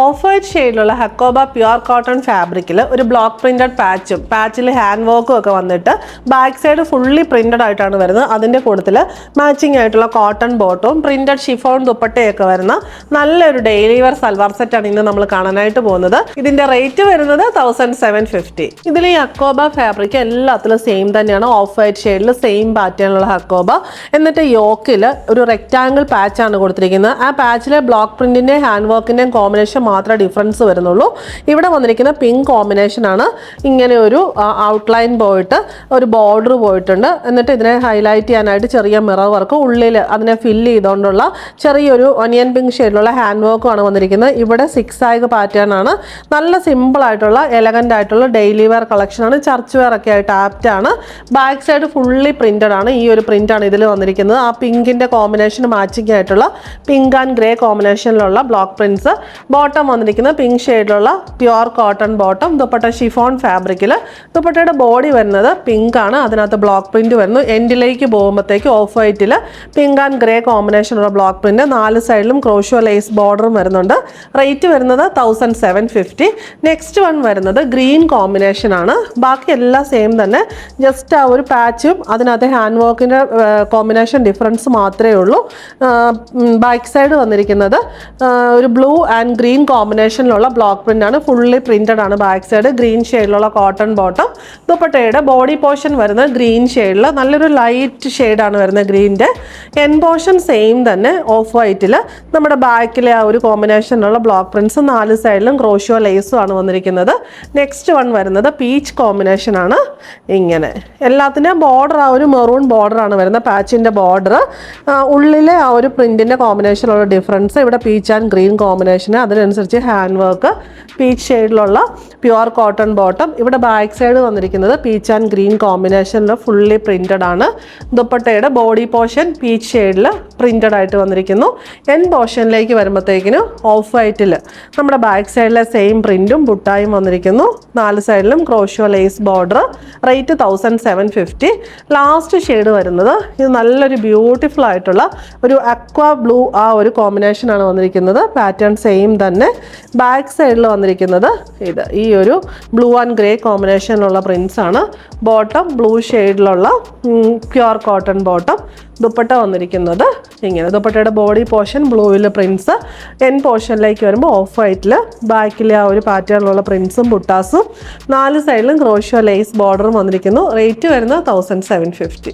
Of white ഷെയ്ഡിലുള്ള Hakoba pure cotton ഫാബ്രിക്കിൽ ഒരു ബ്ലോക്ക് പ്രിന്റഡ് പാച്ചിൽ ഹാൻഡ് വർക്കും ഒക്കെ വന്നിട്ട് ബാക്ക് സൈഡ് ഫുള്ളി പ്രിന്റഡ് ആയിട്ടാണ് വരുന്നത്. അതിൻ്റെ കൂട്ടത്തിൽ മാച്ചിങ് ആയിട്ടുള്ള കോട്ടൺ ബോട്ടവും പ്രിന്റഡ് ഷിഫോൺ ദുപ്പട്ടയൊക്കെ വരുന്ന നല്ലൊരു ഡെയിലി വെയർ സൽവാർ സെറ്റാണ് ഇന്ന് നമ്മൾ കാണാനായിട്ട് പോകുന്നത്. ഇതിൻ്റെ റേറ്റ് വരുന്നത് 1750. ഇതിൽ ഈ ഹക്കോബ ഫാബ്രിക് എല്ലാത്തിലും സെയിം തന്നെയാണ്. ഓഫ് വൈറ്റ് ഷെയ്ഡിൽ സെയിം പാറ്റേണിലുള്ള ഹക്കോബ. എന്നിട്ട് യോക്കിൽ ഒരു റെക്റ്റാങ്കിൾ പാച്ചാണ് കൊടുത്തിരിക്കുന്നത്. ആ പാച്ചിലെ ബ്ലോക്ക് പ്രിന്റിൻ്റെ ഹാൻഡ് വർക്കിൻ്റെയും കോമ്പിനേഷൻ മാത്രമേ ഡിഫറൻസ് വരുന്നുള്ളൂ. ഇവിടെ വന്നിരിക്കുന്ന പിങ്ക് കോമ്പിനേഷൻ ആണ്. ഇങ്ങനെ ഒരു ഔട്ട്ലൈൻ പോയിട്ട് ഒരു ബോർഡർ പോയിട്ടുണ്ട്. എന്നിട്ട് ഇതിനെ ഹൈലൈറ്റ് ചെയ്യാനായിട്ട് ചെറിയ മിറർ വർക്ക്, ഉള്ളിൽ അതിനെ ഫില്ല് ചെയ്തുകൊണ്ടുള്ള ചെറിയൊരു ഒനിയൻ പിങ്ക് ഷെയ്ഡിലുള്ള ഹാൻഡ് വർക്കുമാണ് വന്നിരിക്കുന്നത്. ഇവിടെ സിക്സ് ആഗ് പാറ്റേൺ ആണ്. നല്ല സിമ്പിൾ ആയിട്ടുള്ള എലഗൻ്റ് ആയിട്ടുള്ള ഡെയിലി വെയർ കളക്ഷനാണ്. ചർച്ച് വെയർ ഒക്കെ ആയിട്ട് ആപ്റ്റ് ആണ്. ബാക്ക് സൈഡ് ഫുള്ളി പ്രിന്റഡ് ആണ്. ഈ ഒരു പ്രിന്റാണ് ഇതിൽ വന്നിരിക്കുന്നത്. ആ പിങ്കിൻ്റെ കോമ്പിനേഷൻ മാച്ചിങ് ആയിട്ടുള്ള പിങ്ക് ആൻഡ് ഗ്രേ കോമ്പിനേഷനിലുള്ള ബ്ലോക്ക് പ്രിന്റ്സ്. ബോട്ടം വന്നിരിക്കുന്നത് പിങ്ക് ഷെയ്ഡിലുള്ള pure cotton bottom. Dupatta chiffon ഫാബ്രിക്കിൽ. ദുപ്പട്ടയുടെ ബോഡി വരുന്നത് പിങ്ക് ആണ്. അതിനകത്ത് ബ്ലോക്ക് പ്രിന്റ് വരുന്നു. എൻഡിലേക്ക് പോകുമ്പോഴത്തേക്ക് ഓഫ് വൈറ്റിൽ പിങ്ക് ആൻഡ് ഗ്രേ കോമ്പിനേഷനുള്ള ബ്ലോക്ക് പ്രിന്റ്. 4 സൈഡിലും ക്രോഷോ ലേസ് ബോർഡറും വരുന്നുണ്ട്. റേറ്റ് വരുന്നത് 1750. നെക്സ്റ്റ് വൺ വരുന്നത് ഗ്രീൻ കോമ്പിനേഷൻ ആണ്. ബാക്കി എല്ലാം സെയിം തന്നെ. ജസ്റ്റ് ആ ഒരു പാച്ചും അതിനകത്ത് ഹാൻഡ് വർക്കിൻ്റെ കോമ്പിനേഷൻ ഡിഫറൻസ് മാത്രമേ ഉള്ളൂ. ബാക്ക് സൈഡ് വന്നിരിക്കുന്നത് ഒരു ബ്ലൂ ആൻഡ് ഗ്രീൻ കോമ്പിനേഷനിലുള്ള ബ്ലോക്ക് പ്രിന്റ് ആണ്. ഫുള്ളി പ്രിന്റഡ് ആണ് ബാക്ക് സൈഡ്. ഗ്രീൻ ഷെയ്ഡിലുള്ള കോട്ടൺ ബോട്ടം. ദുപ്പട്ടയുടെ ബോഡി പോർഷൻ വരുന്നത് ഗ്രീൻ ഷെയ്ഡിൽ നല്ലൊരു ലൈറ്റ് ഷെയ്ഡാണ് വരുന്നത് ഗ്രീനിൻ്റെ. എൻ പോർഷൻ സെയിം തന്നെ ഓഫ് വൈറ്റിൽ നമ്മുടെ ബാക്കിലെ ആ ഒരു കോമ്പിനേഷനിലുള്ള ബ്ലോക്ക് പ്രിന്റ്സ്. 4 സൈഡിലും ക്രോഷോ ലേസും ആണ് വന്നിരിക്കുന്നത്. നെക്സ്റ്റ് വൺ വരുന്നത് പീച്ച് കോമ്പിനേഷൻ ആണ്. ഇങ്ങനെ എല്ലാത്തിൻ്റെയും ബോർഡർ ആ ഒരു മെറൂൺ ബോർഡറാണ് വരുന്നത്. പാച്ചിൻ്റെ ബോർഡർ, ഉള്ളിലെ ആ ഒരു പ്രിന്റിൻ്റെ കോമ്പിനേഷനുള്ള ഡിഫറൻസ്. ഇവിടെ പീച്ച് ആൻഡ് ഗ്രീൻ കോമ്പിനേഷന് അതിനനുസരിച്ച് ഹാൻഡ് വർക്ക്. പീച്ച് ഷെയ്ഡിലുള്ള പ്യുവർ കോട്ടൺ ബോട്ടം. ഇവിടെ ബാക്ക് സൈഡ് വന്നിരിക്കുന്നത് പീച്ച് ആൻഡ് ഗ്രീൻ കോമ്പിനേഷനിൽ ഫുള്ളി പ്രിന്റഡ് ആണ്. ദുപ്പട്ടയുടെ ബോഡി പോർഷൻ പീച്ച് ഷെയ്ഡിൽ പ്രിന്റഡ് ആയിട്ട് വന്നിരിക്കുന്നു. എൻ പോർഷനിലേക്ക് വരുമ്പോഴത്തേക്കിനും ഓഫ് വൈറ്റിൽ നമ്മുടെ ബാക്ക് സൈഡിലെ സെയിം പ്രിന്റും ബുട്ടായും വന്നിരിക്കുന്നു. 4 സൈഡിലും crochet lace border. Rate 1750. Last shade വരുന്നത് ഇത് നല്ലൊരു ബ്യൂട്ടിഫുൾ ആയിട്ടുള്ള ഒരു അക്വാ ബ്ലൂ ആ ഒരു കോമ്പിനേഷനാണ് വന്നിരിക്കുന്നത്. പാറ്റേൺ സെയിം തന്നെ. ബാക്ക് സൈഡിൽ വന്നിരിക്കുന്നത് ഇത് ഈ ഒരു ബ്ലൂ ആൻഡ് ഗ്രേ കോമ്പിനേഷനിലുള്ള പ്രിന്റ്സ് ആണ്. ബോട്ടം ബ്ലൂ ഷെയ്ഡിലുള്ള പ്യുവർ കോട്ടൺ ബോട്ടം. ദുപ്പട്ട വന്നിരിക്കുന്നത് ഇങ്ങനെ. ദുപ്പട്ടയുടെ ബോഡി പോർഷൻ ബ്ലൂവിൽ പ്രിന്റ്സ്. എൻ പോർഷനിലേക്ക് വരുമ്പോൾ ഓഫ് വൈറ്റിൽ ബാക്കിലെ ആ ഒരു പാറ്റേണിലുള്ള പ്രിന്റ്സും ബുട്ടാസും. 4 സൈഡിലും ക്രോഷോ ലേസ് ബോർഡറും വന്നിരിക്കുന്നു. റേറ്റ് വരുന്നത് 1750.